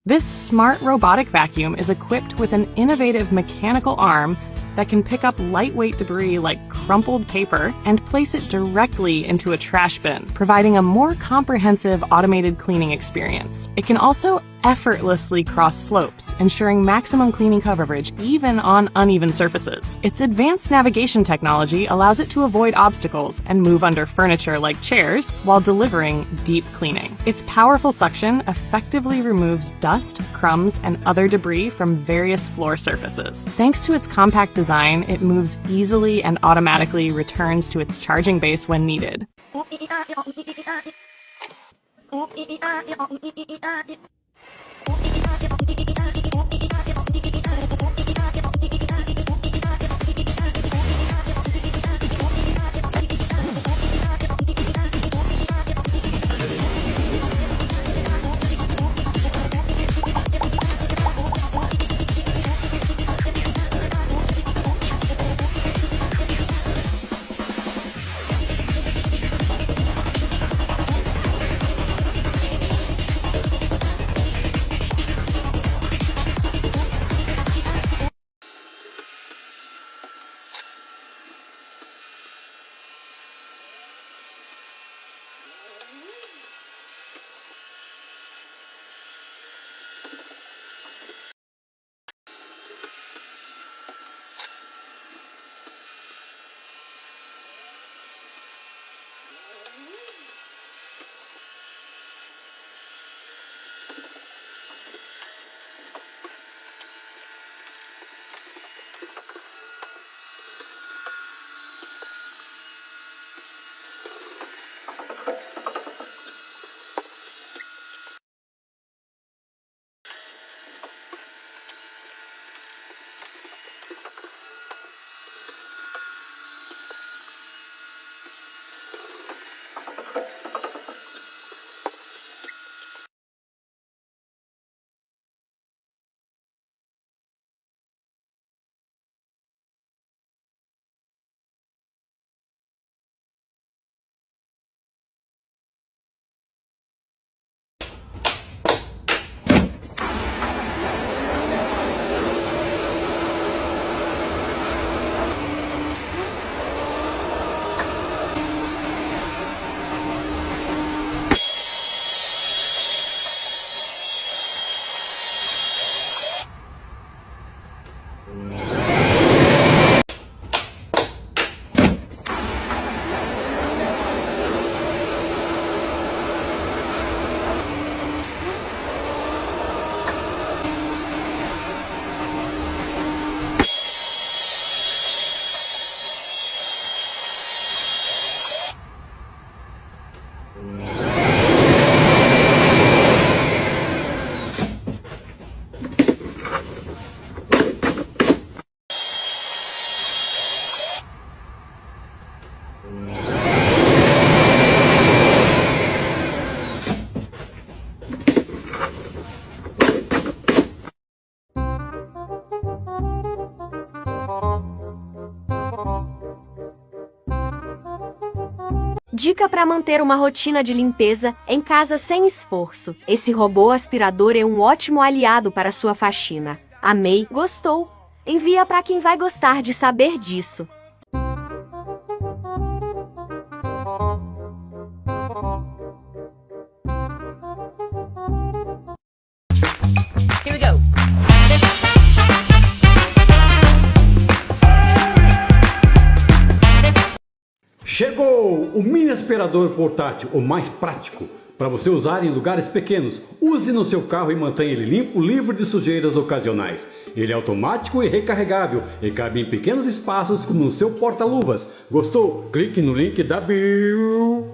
This smart robotic vacuum is equipped with an innovative mechanical arm that can pick up lightweight debris like crumpled paper and place it directly into a trash bin, providing a more comprehensive automated cleaning experience. It can also effortlessly cross slopes, ensuring maximum cleaning coverage even on uneven surfaces. Its advanced navigation technology allows it to avoid obstacles and move under furniture like chairs while delivering deep cleaning. Its powerful suction effectively removes dust, crumbs, and other debris from various floor surfaces. Thanks to its compact design, it moves easily and automatically returns to its charging base when needed. Dica para manter uma rotina de limpeza em casa sem esforço. Esse robô aspirador é um ótimo aliado para sua faxina. Amei, gostou? Envia para quem vai gostar de saber disso. Here we go. Chegou o mini aspirador portátil, o mais prático para você usar em lugares pequenos. Use no seu carro e mantenha ele limpo, livre de sujeiras ocasionais. Ele é automático e recarregável e cabe em pequenos espaços como no seu porta-luvas. Gostou? Clique no link da bio.